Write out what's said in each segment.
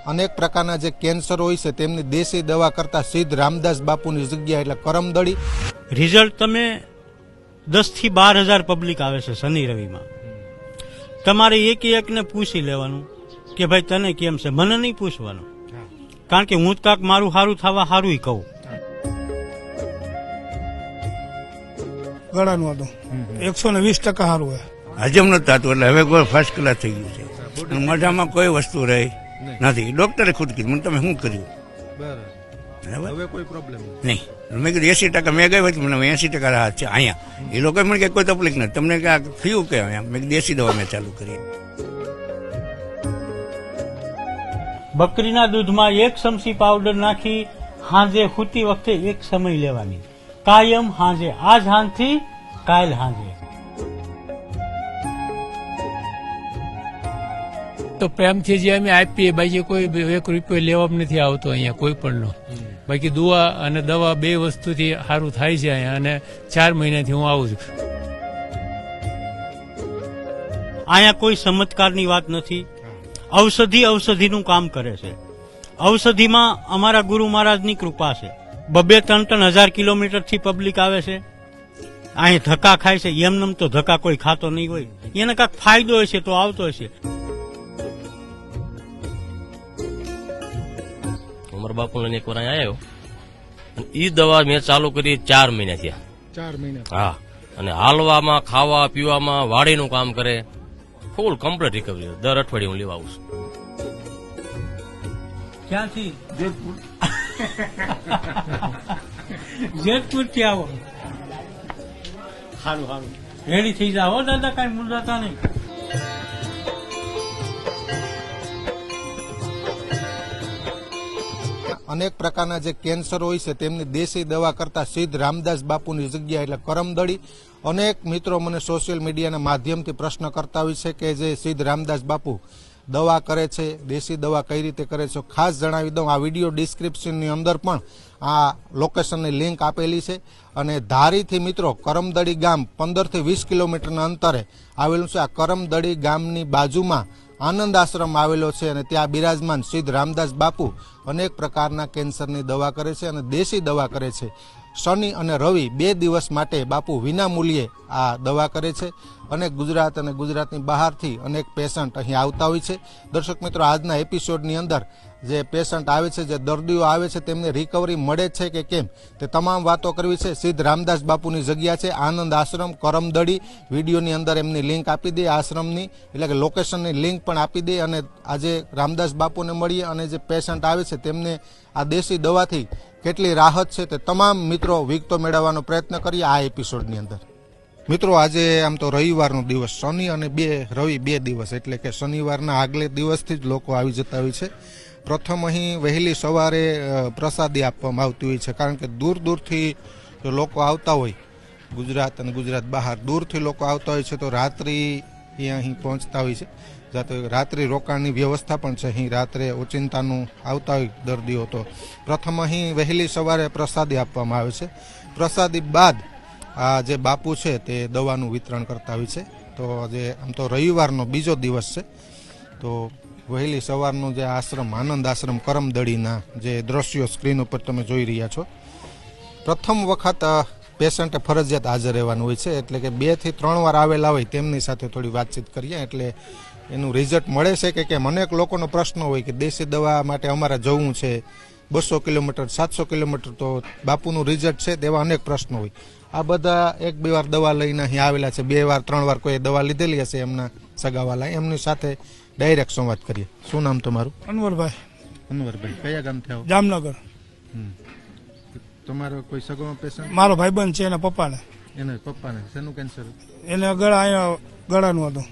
अनेक प्रकारना जे केन्सर होय छे तेमनी देशी दवा करता सिद्ध रामदास बापूनी जग्या एटले करमदड़ी। रिजल्ट तमे 10 થી 12,000 पब्लिक आवे छे शनि रवि में। तमारे एक ने पूछी लेवानुं के भाई तने केम छे, मने नहीं पूछवानुं, कारण के हूँ काक मारू हारू थवा हारू कहूं। गळानुं हतुं 120% हारू है। हजम नता तो हवे कोई फर्स्ट क्लास थई गयुं छे। मोढामां कोई वस्तु रही नहीं। डॉक्टरे खुद कीधुं मने तमे शुं कर्युं? बराबर, हवे कोई प्रॉब्लम नहीं। मैं कीधुं 80% मैं गई होती मैंने 80% राहत छे अहींया। ए लोकोए मने के कोई तकलीफ नहीं, तमने क्या थयुं के? मैं देशी दवा में चालू करी। बकरीना दूधमां 1 चमची पाउडर नाखी हांजे सूती वखते 1 समय लेवानी, कायम हांजे, आज हांजथी काल हांजे। तो प्रेमथी जे अमे आपीए, बाकी कोई 1 રૂપિયો લેવામાં નથી આવતો અહીંયા કોઈ પણનો। બાકી દુઆ અને દવા 2 વસ્તુથી સારું થાય છે અહીંયા, અને 4 મહિનાથી હું આવું છું। અહીંયા કોઈ ચમત્કારની વાત નથી। औषधि औषधिનું કામ કરે છે। औषधिમાં અમારા ગુરુ મહારાજની કૃપા છે। 2-3 હજાર કિલોમીટરથી પબ્લિક આવે છે। અહીં ધક્કા ખાય છે, એમનેમ તો ધક્કા કોઈ ખાતો નહીં હોય, એને કાંઈક ફાયદો હશે તો આવતો હશે। उमर बापू ने एक बार आयो, ई दवा मैं चालू करी 4 महीना थया। 4 महीना? हाँ। अने हालवामां, खावा पीवामां, वाड़ीनुं काम करे, फूल कम्प्लीट रिकवरी। दर अठवाडिये हूँ लेवा आવું છું। ક્યાંથી? જેતપુર। જેતપુરથી આવો? સારું સારું, રેડી થઈ જાઓ દાદા, કાંઈ મુંજાતા નહીં। अनेक प्रकारना जे केन्सर होय छे तेमनी देशी दवा करता सिद्ध रामदास बापूनी जग्या एटले करमदड़ी। अनेक मित्रों मने सोशियल मीडियाना माध्यमथी प्रश्न करता होय छे के जे सिद्ध रामदास बापू दवा करे छे, देशी दवा कई रीते करे छे। खास जणावी दऊं, आ विडियो डिस्क्रिप्शननी अंदर पण आ लोकेशननी लिंक आपेली छे। अने धारीथी मित्रों करमदड़ी गाम 15 થી 20 किलोमीटरना अंतरे आवेलुं छे। आ करमदड़ी गामनी बाजुमां आनंद आश्रम आवेलो छे अने त्यां बिराजमान सिद्ध रामदास बापू अनेक प्रकारना केन्सरनी दवा करे छे अने देशी दवा करे छे। शनि अने रवि 2 दिवस माटे बापू विना मूल्ये आ दवा करे छे अने गुजरात अने गुजरातनी बहारथी अनेक पेशंट अहीं आवता होय छे। दर्शक मित्रों, आजना एपिसोडनी अंदर जे पेशंट आवे छे, जे दर्दीओ आवे छे, तेमने रिकवरी मळे छे के केम ते तमाम वातो करवी छे। सिद्ध रामदास बापूनी जग्या छे आनंद आश्रम करमदड़ी। विडियोनी अंदर एमनी लिंक आपी दे, आश्रमनी એટલે કે લોકેશનની लिंक पण आपी दे અને આજે રામદાસ બાપુને મળીએ અને જે પેશન્ટ આવે છે તેમને આ દેશી દવાથી કેટલી રાહત છે તે તમામ મિત્રો વિગતો મેળવવાનો પ્રયત્ન કરીએ આ એપિસોડની અંદર। મિત્રો, આજે આમ તો રવિવારનો દિવસ, શનિ અને રવિ 2 દિવસ, એટલે કે શનિવારના આગલે દિવસથી જ લોકો આવી જતા હોય છે। प्रथम अहीं वहेली सवारे प्रसादी आपवामां आवती होय छे, कारण के दूर दूरथी जो लोको आवता होय, गुजरात अने गुजरात बहार दूरथी लोको आवता होय छे तो रात्रि अहीं पहोंचता होय छे। जाते रात्रि रोकाणनी व्यवस्था पण छे। अहीं रात्रे ओचिंतानुं आवता होय दर्दीओ तो प्रथम अहीं वहेली सवारे प्रसादी आपवामां आवे छे। प्रसादी बाद आ जे बापू छे ते दवानुं वितरण करता होय छे। तो जे आम तो रविवारनो बीजो दिवस छे, तो वहेली सवारनो जे आश्रम आनंद आश्रम करमदड़ीना जे दृश्यो स्क्रीन पर तमे जोई रह्या छो, प्रथम वखत पेशंटे फरजियात हाजर रहेवानुं होय छे। एटले के 2 થી 3 વાર आवेला होय तेमनी साथे थोड़ी वातचीत करीए एटले एनुं रिजल्ट मळे छे के केम। अनेक लोकोनो प्रश्न होय के देशी दवा माटे अमारे जवुं छे 200 किलोमीटर 700 किलोमीटर, तो बापूनुं रिजल्ट छे तेवा अनेक प्रश्न होय। आ बधा 1-2 વાર दवा लईने અહીં आवेला छे, 2 વાર 3 વાર कोई दवा लीधेली हशे एमना सगावाला, एमनी साथे डायरेक्ट संवाद करिए। શું નામ તમારું? અનવરભાઈ। અનવરભાઈ, કયા ગામથી આવો? જામનગર। તમારો કોઈ સગો પેશન્ટ? મારો ભાઈબંધ છે, એના પપ્પાને। એને પપ્પાને શેનું કેન્સર? એને ગળાનું હતું।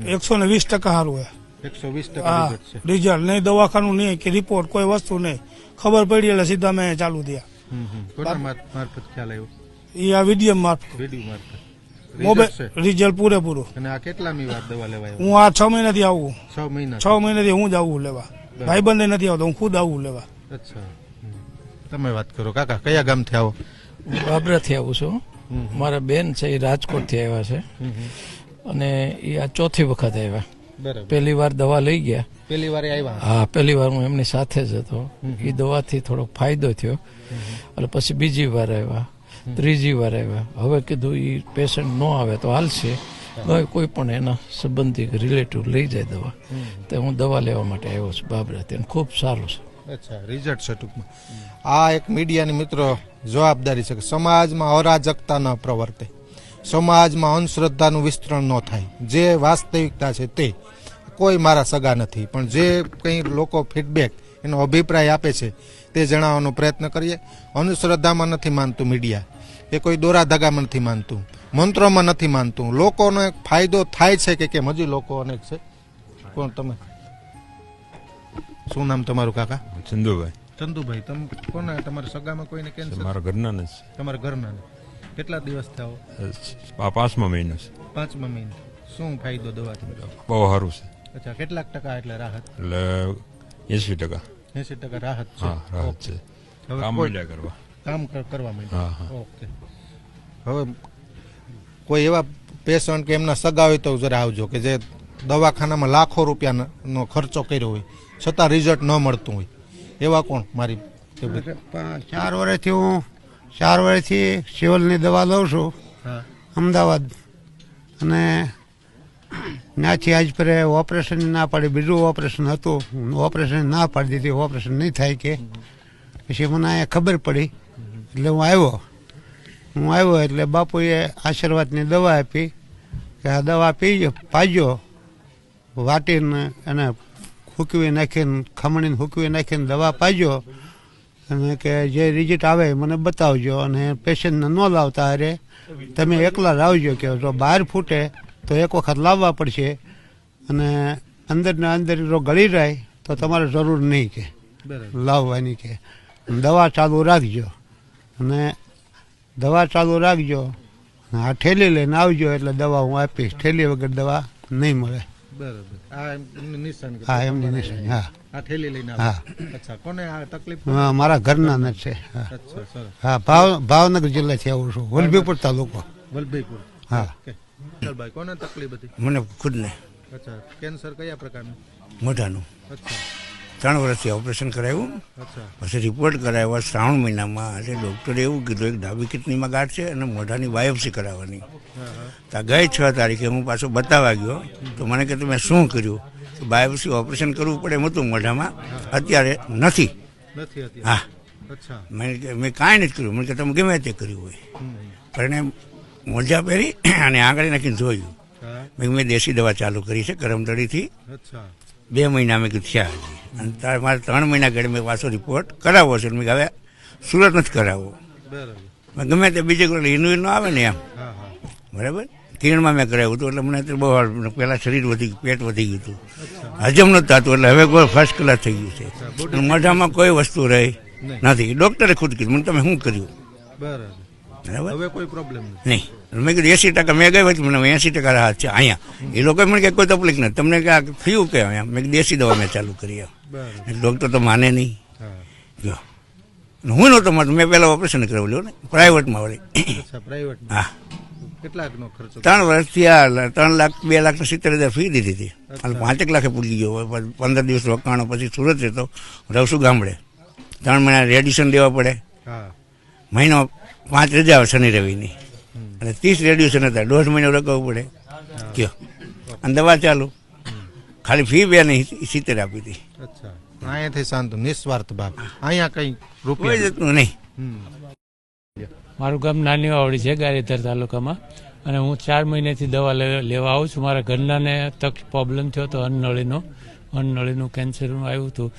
120% હારું હે। 120% રિઝલ્ટ છે? રિઝલ્ટ નહીં, દવાખાનું નહીં કે રિપોર્ટ, કોઈ વસ્તુ નહીં। ખબર પડી એટલે સીધા મેં ચાલુ થયા। કોના મારફત ખ્યાલ આવ્યો? એ આ વિડીયો મારફત। વિડીયો મારફત મોબાઈલ રિઝલ્ટ પૂરેપૂરું। અને આ કેટલામી વાર દવા લેવા? હું આ 6 મહિનાથી આવું। 6 મહિનાથી હું જ આવું લેવા, ભાઈબંધ નથી આવતો, હું ખુદ આવું લેવા। અચ્છા, તમે વાત કરો કાકા, કયા ગામથી આવો? બાબરાથી આવું છું। મારા બેન છે એ રાજકોટથી આવ્યા છે અને એ આ 4થી વખત આવ્યા। બરાબર. પહેલી વાર દવા લઈ ગયા. પેલી વાર આવ્યા. હા, પહેલી વાર હું એમની સાથે જ હતો. એ દવાથી થોડો ફાયદો થયો એટલે પછી બીજી વાર આવ્યા, ત્રીજી વાર આવ્યા. હવે કીધું એ પેશન્ટ ન આવે તો હાલશે, કોઈ પણ એના સંબંધી રિલેટિવ લઈ જાય દવા. તો હું દવા લેવા માટે આવ્યો છું બાબરાથી, ખૂબ સારું છે. અચ્છા, રિઝલ્ટ છે ટૂંકમાં. આ એક મીડિયાની મિત્રો જવાબદારી છે કે સમાજમાં અરાજકતા ન પ્રવર્તે, સમાજમાં અંધશ્રદ્ધાનું વિસ્તરણ ન થાય. જે વાસ્તવિકતા છે તે, કોઈ મારા સગા નથી, પણ જે કંઈ લોકો ફીડબેક એનો અભિપ્રાય આપે છે તે જણાવવાનો પ્રયત્ન કરીએ. અંધશ્રદ્ધામાં નથી માનતું મીડિયા, એ કોઈ દોરા ધાગામાં નથી માનતું, મંત્રોમાં નથી માનતું. લોકોનો એક ફાયદો થાય છે કે કેમ, હજી લોકો અનેક છે. કોણ તમે? શું નામ તમારું કાકા? ચંદુભાઈ. ચંદુભાઈ, તમે કોને, તમારા સગામાં કોઈને કેન્સર? મારા ઘરના ને તમારા ઘરના ને? કેટલા દિવસ થયા? આ 5મા મહિનો છે. 5મા મહિને. શું ફાયદો દવાથી? બહુ સારું છે. અચ્છા, કેટલાક ટકા એટલે રાહત? એટલે 80%. 80% રાહત છે. હા, રાહત છે. હવે કામ કોઈ- મળ્યા કરવા. કામ કરવા માંડ્યા. હા, હા. ઓકે. હવે કોઈ એવા પેશન્ટ કે એમના સગા હોય તો જરા આવજો કે જે દવાખાનામાં લાખો રૂપિયાનો ખર્ચો કર્યો હોય છતાં રિઝલ્ટ ન મળતું હોય. એવા કોણ? મારી 4 વર્ષથી હું 4 વર્ષથી સિવલની દવા લઉં છું અમદાવાદ, અને ત્યાંથી આજ પર ઓપરેશન ના પાડી. બીજું ઓપરેશન હતું, ઓપરેશન ના પાડી દીધી, ઓપરેશન નહીં થાય કે. પછી મને અહીંયા ખબર પડી એટલે હું આવ્યો એટલે બાપુએ આશીર્વાદની દવા આપી કે આ દવા પાજો, વાટીને એને હૂકવી નાખીને, ખમણીને હૂકવી નાખીને દવા પાજો, અને કે જે રિઝલ્ટ આવે એ મને બતાવજો. અને પેશન્ટને ન લાવતા અરે તમે એકલા લાવજો, કે જો બહાર ફૂટે તો એક વખત લાવવા પડશે, અને અંદરને અંદર જો ગળી જાય તો તમારે જરૂર નહીં કે લાવવાની, કે દવા ચાલુ રાખજો. અને દવા ચાલુ રાખજો, આ ઠેલી લઈને આવજો એટલે દવા હું આપીશ. ઠેલી વગર દવા નહીં મળે. બરાબર. આ એમની નિશાન કે હા, એમની નિશાની. હા, આ થેલી લઈને હા. આવે. અચ્છા, કોને આ તકલીફ? હા, મારા ઘરના જ છે. હા, અચ્છા, સરસ. હા, ભાવનગર જિલ્લાથી આવું છું, વલભીપુર તાલુકો. વલભીપુર. હા. ઓકે. ચાલભાઈ, કોને તકલીફ હતી? મને ખુદને અચ્છા, કેન્સર કયા પ્રકારનું? મોઢાનું. અચ્છા, 3 વર્ષથી ઓપરેશન કરાવ્યું, અચ્છા, પછી રિપોર્ટ કરાવ્યો શ્રાવણ મહિનામાં. એટલે ડૉક્ટરે એવું કીધું એક ડાબી કિડનીમાં ગાંઠ છે અને મોઢાની બાયોપ્સી કરાવવાની. ત્યાં ગઈ 6 તારીખે હું પાછો બતાવવા ગયો તો મને કે તમે શું કર્યું? બાયોપ્સી ઓપરેશન કરવું પડે એમ હતું મોઢામાં, અત્યારે નથી. નથી હતી. હા, અચ્છા, મેં કાંઈ નથી કર્યું. મને કે તમે ગમે તે કર્યું હોય. પણ એને મોજા પહેરી અને આંગળી નાખીને જોયું. હા, મેં દેશી દવા ચાલુ કરી છે કરમદડીથી. અચ્છા, 2 મહિના મેં કીધું થયા હજી, અને તારે મારે 3 મહિના ઘડી મેં પાછો રિપોર્ટ કરાવવો છે. મેં હવે સુરત નથી કરાવવો. બરાબર. મેં ગમે તે બીજે કોઈ ઈનું આવે ને એમ, હા, હા, બરાબર. કિરણમાં મેં કરાવ્યું હતું એટલે મને અત્યારે બહુ હારું. પહેલાં શરીર વધી ગયું, પેટ વધી ગયું હતું, હજમ નહોતું થતું. એટલે હવે કોઈ ફર્સ્ટ ક્લાસ થઈ ગયું છે. અને મોઢામાં કોઈ વસ્તુ રહી નથી. ડૉક્ટરે ખુદ કીધું મને તમે શું કર્યું? બરાબર. બરાબર. હવે કોઈ પ્રોબ્લેમ નથી. નહીં, મેં કીધું 80% મેં ગઈ હતી, મને 80% રાહત છે અહીંયા. એ લોકોએ મને કે કોઈ તકલીફ નથી, તમને ક્યાં થયું કે એમ. મેં કીધું દેશી દવા મેં ચાલુ કરી. બરાબર. ડૉક્ટર તો માને નહીં. હા, જો હું નહોતો માનતો, મેં પહેલાં ઓપરેશન કરાવેલું ને પ્રાઇવેટમાં વળી. અચ્છા, પ્રાઇવેટમાં. હા, કેટલાકનો ખર્ચો? 3 વર્ષથી આ 3 લાખ 2,70,000 ફી દીધી હતી. અને 5 લાખે પૂરી ગયો. 15 દિવસ રોકાણો, પછી સુરત રહેતો, રવશું ગામડે. 3 મહિના રેડિયેશન દેવા પડે, હા, મહિનો 5 રજા આવે શનિ રવિની, અને 30 રેડિયેશન હતા. 1.5 મહિનો રોકાવવું પડે. કયો, અને દવા ચાલુ. ખાલી ફી 2 નહીં 70 આપી હતી. અચ્છા. અહીંયાથી શાંત, નિસ્વાર્થ ભાવ. અહીંયા કઈ કોઈ રૂપિયા જતું નહીં. મારું ગામ નાની વાવડી છે, ગારીધર તાલુકામાં, અને હું 4 મહિનાથી દવા લેવા આવું છું. મારા ઘરનાને પ્રોબ્લેમ થયો હતો અન્નનળીનું કેન્સરનું આવ્યું હતું.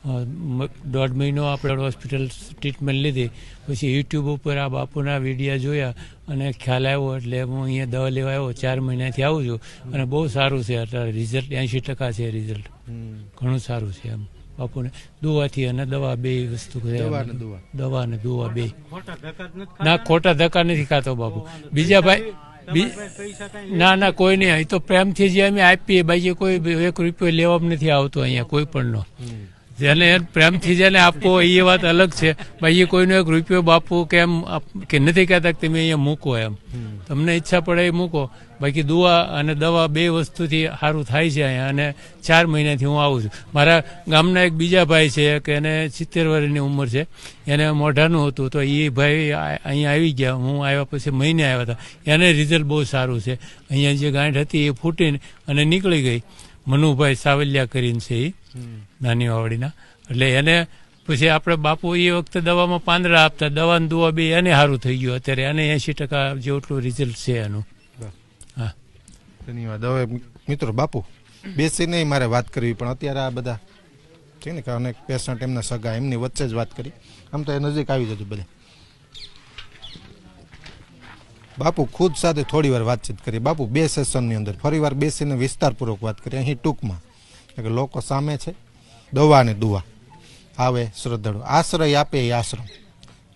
1.5 મહિનો આપણે હોસ્પિટલ ટ્રીટમેન્ટ લીધી. પછી યુટ્યુબ ઉપર આ બાપુના વિડીયા જોયા અને ખ્યાલ આવ્યો એટલે હું અહીંયા દવા લેવા આવ્યો. 4 મહિનાથી આવું છું અને બહુ સારું છે. અત્યારે રિઝલ્ટ 80% છે રિઝલ્ટ, ઘણું સારું છે એમ. બાપુને દુવાથી અને દવા બે વસ્તુ છે. દવા અને દુવા બે. ના, ખોટા ધક્કા નથી ખાતો બાપુ. બીજા ભાઈ ના કોઈ નહીં. અહીં તો પ્રેમથી જે અમે આપીએ, બાકી કોઈ 1 રૂપિયો લેવામાં નથી આવતો અહીંયા કોઈ પણ નો. જેને પ્રેમથી જેને આપવો એ વાત અલગ છે. ભાઈ એ કોઈનો એક રૂપિયો બાપુ કે એમ કે નથી કહેતા કે તમે અહીંયા મૂકો એમ, તમને ઈચ્છા પડે એ મૂકો. બાકી દુઆ અને દવા બે વસ્તુથી સારું થાય છે અહીંયા. અને 4 મહિનાથી હું આવું છું. મારા ગામના એક બીજા ભાઈ છે કે એને 70 વર્ષની ઉંમર છે, એને મોઢાનું હતું, તો એ ભાઈ અહીંયા આવી ગયા. હું આવ્યા પછી મહિને આવ્યા હતા. એને રિઝલ્ટ બહુ સારું છે. અહીંયા જે ગાંઠ હતી એ ફૂટીને અને નીકળી ગઈ. મનુભાઈ સાવલિયા કરીને છે એ નાની વાવડીના. એટલે એને પછી આપણે બાપુ એ વખતે દવામાં પાંદડા આપતા, દવાની દુઆ બે એને સારું થઈ ગયું. અત્યારે એને 80% જેટલું રિઝલ્ટ છે એનું. હા, ધન્યવાદ. હવે મિત્રો બાપુ બેસીને મારે વાત કરવી, પણ અત્યારે આ બધા છે ને કે અનેક પેશન્ટ એમના સગા એમની વચ્ચે જ વાત કરી. આમ તો એ નજીક આવી જતું બધા. બાપુ ખુદ સાથે થોડી વાર વાતચીત કરી. બાપુ 2 સેશનની અંદર ફરીવાર બેસીને વિસ્તારપૂર્વક વાત કરી. અહીં ટૂંકમાં કે લોકો સામે છે, દવા અને દુઆ આવે શ્રદ્ધાળુ. આશ્રય આપે એ આશ્રમ,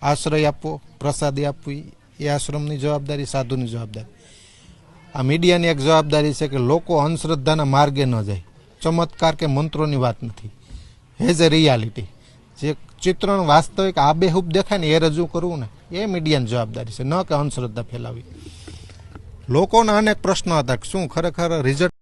આશ્રય આપવો, પ્રસાદી આપવી એ આશ્રમની જવાબદારી, સાધુની જવાબદારી. આ મીડિયાની એક જવાબદારી છે કે લોકો અંધશ્રદ્ધાના માર્ગે ન જાય. ચમત્કાર કે મંત્રોની વાત નથી, હેઝ એ રિયાલિટી. જે ચિત્રણ વાસ્તવિક આબેહૂબ દેખાય ને એ રજૂ કરવું ને એ મીડિયાની જવાબદારી છે, ન કે અંધશ્રદ્ધા ફેલાવી. લોકોના અનેક પ્રશ્નો હતા કે શું ખરેખર રિઝલ્ટ